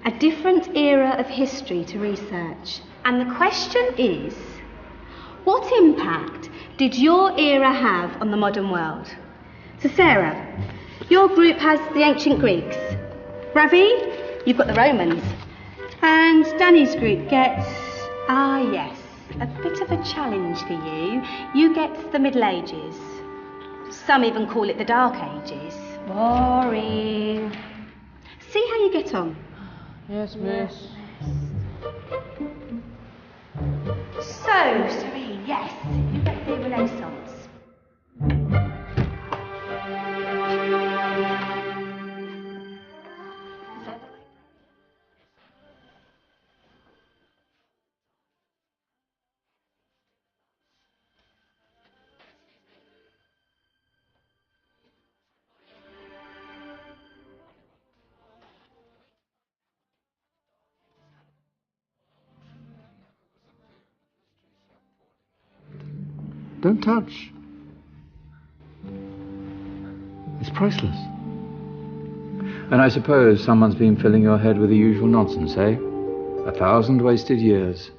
a different era of history to research. And the question is, what impact did your era have on the modern world? So Sarah, your group has the ancient Greeks. Ravi, you've got the Romans. And Danny's group gets, yes, a bit of a challenge for you. You get the Middle Ages. Some even call it the Dark Ages. Boring. See how you get on. Yes, miss. So, Serene, yes, you get the Renaissance. Don't touch. It's priceless. And I suppose someone's been filling your head with the usual nonsense, eh? 1,000 wasted years.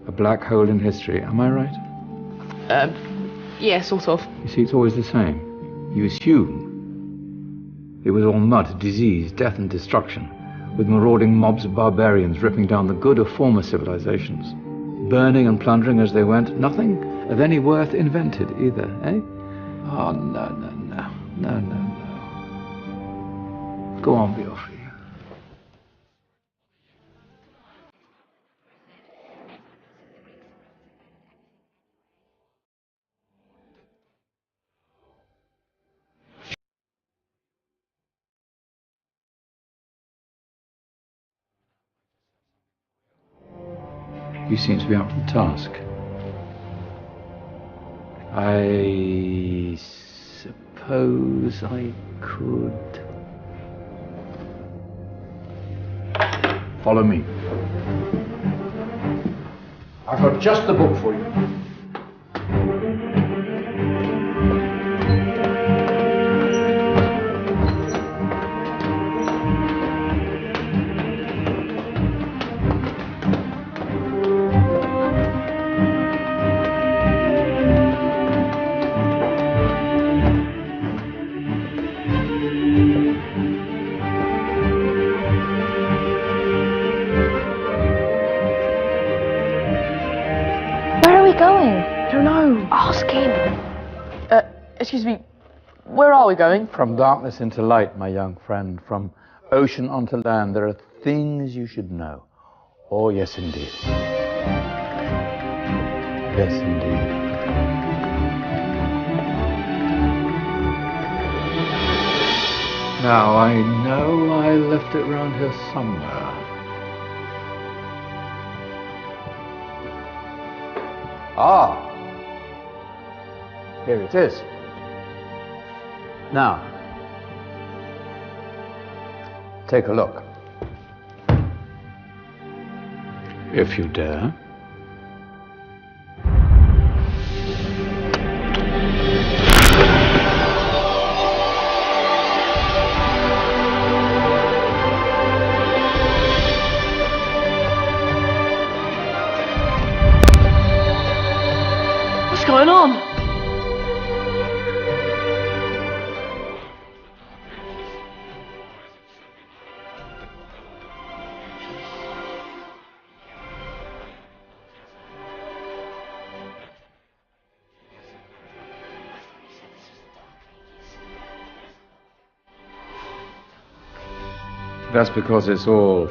A black hole in history, am I right? Yeah, sort of. You see, it's always the same. You assume it was all mud, disease, death and destruction, with marauding mobs of barbarians ripping down the good of former civilizations, burning and plundering as they went. Nothing of any worth invented either, eh? Oh, no. Go on, be off with you. You seem to be up to the task. I suppose I could... Follow me. I've got just the book for you. Excuse me, where are we going? From darkness into light, my young friend. From ocean onto land. There are things you should know. Oh, yes, indeed. Yes, indeed. Now, I know I left it round here somewhere. Ah! Here it is. Now, take a look. If you dare. What's going on? That's because it's all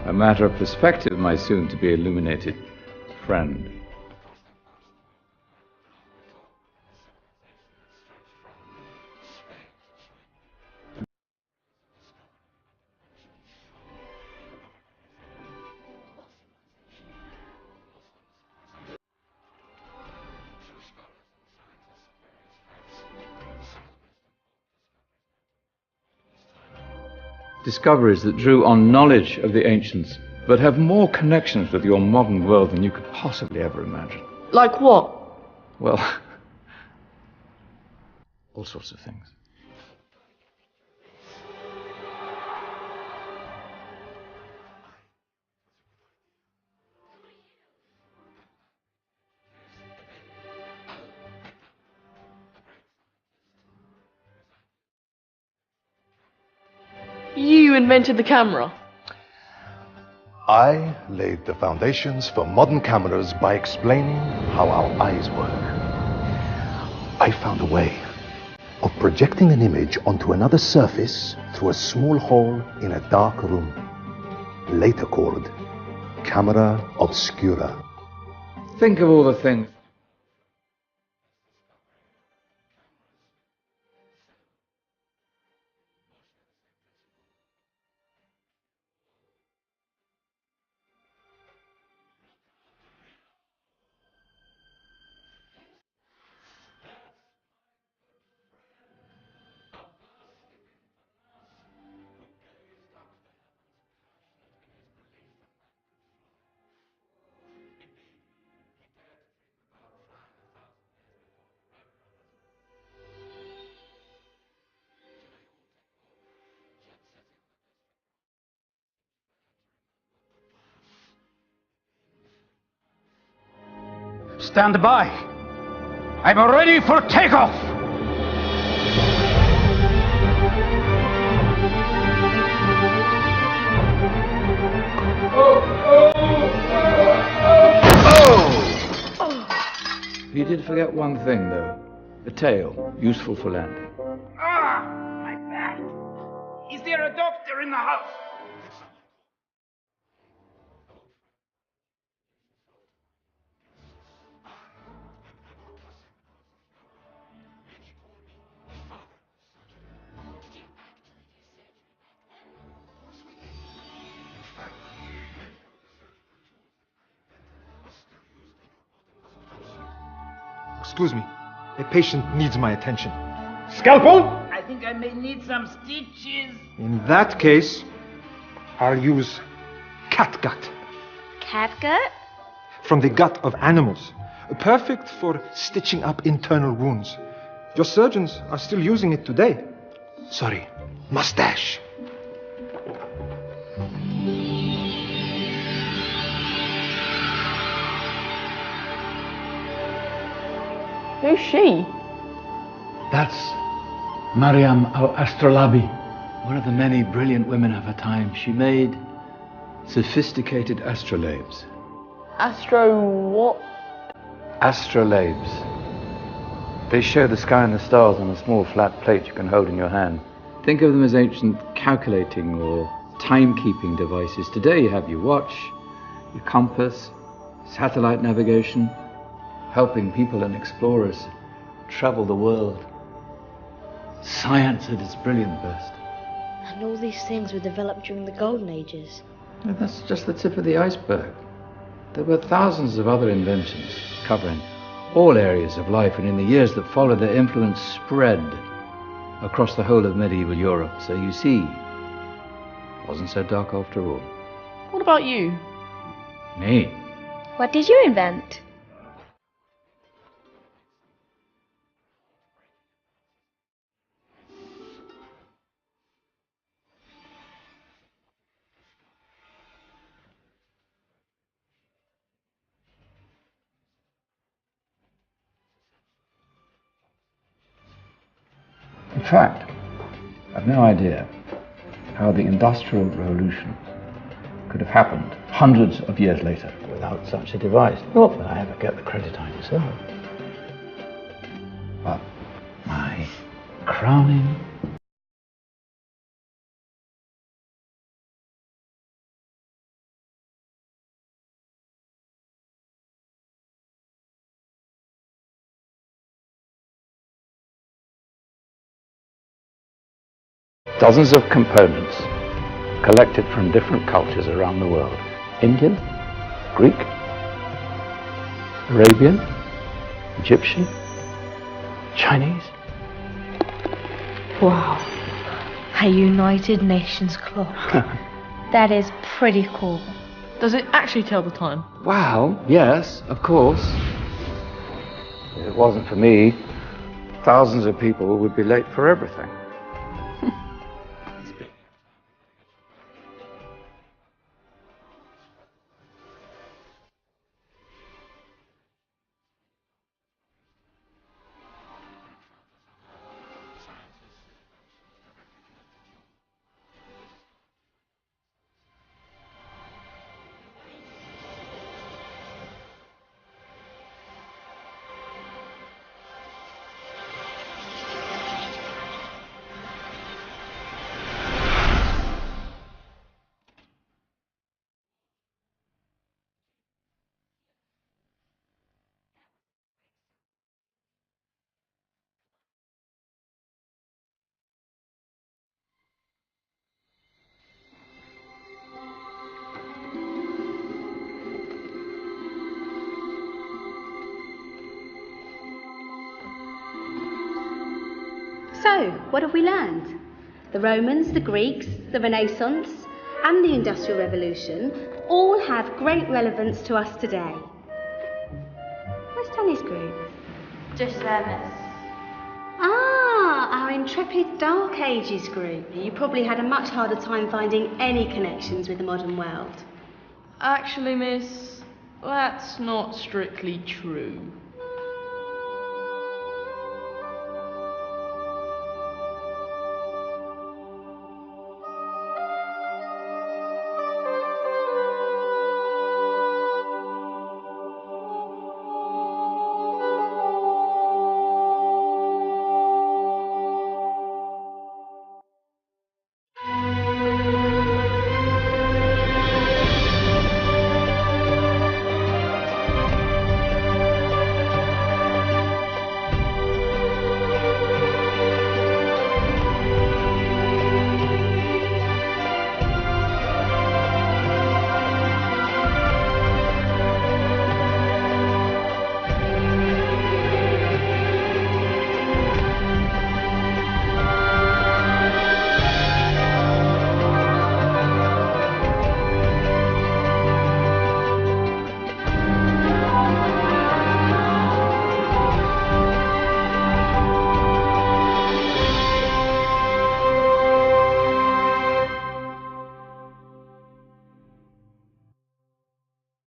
a matter of perspective, my soon-to-be illuminated friend. Discoveries that drew on knowledge of the ancients, but have more connections with your modern world than you could possibly ever imagine. Like what? Well, all sorts of things. You invented the camera. I laid the foundations for modern cameras by explaining how our eyes work. I found a way of projecting an image onto another surface through a small hole in a dark room, later called camera obscura. Think of all the things. Stand by. I'm ready for takeoff. You did forget one thing, though. A tail, useful for landing. Ah, my back. Is there a doctor in the house? Excuse me, a patient needs my attention. Scalpel? I think I may need some stitches. In that case, I'll use catgut. Catgut? From the gut of animals. Perfect for stitching up internal wounds. Your surgeons are still using it today. Sorry, mustache. Who's she? That's Mariam al-Astrolabi, one of the many brilliant women of her time. She made sophisticated astrolabes. Astro what? Astrolabes. They show the sky and the stars on a small flat plate you can hold in your hand. Think of them as ancient calculating or timekeeping devices. Today you have your watch, your compass, satellite navigation, helping people and explorers travel the world. Science at its brilliant best. And all these things were developed during the Golden Ages. And that's just the tip of the iceberg. There were thousands of other inventions covering all areas of life, and in the years that followed, their influence spread across the whole of medieval Europe. So you see, it wasn't so dark after all. What about you? Me? What did you invent? In fact, I've no idea how the Industrial Revolution could have happened hundreds of years later without such a device. Not that I ever get the credit I deserve. But my crowning dozens of components collected from different cultures around the world. Indian, Greek, Arabian, Egyptian, Chinese. Wow. A United Nations clock. That is pretty cool. Does it actually tell the time? Wow, yes, of course. If it wasn't for me, thousands of people would be late for everything. So, what have we learned? The Romans, the Greeks, the Renaissance, and the Industrial Revolution all have great relevance to us today. Where's Danny's group? Just there, miss. Ah, our intrepid Dark Ages group. You probably had a much harder time finding any connections with the modern world. Actually, miss, that's not strictly true.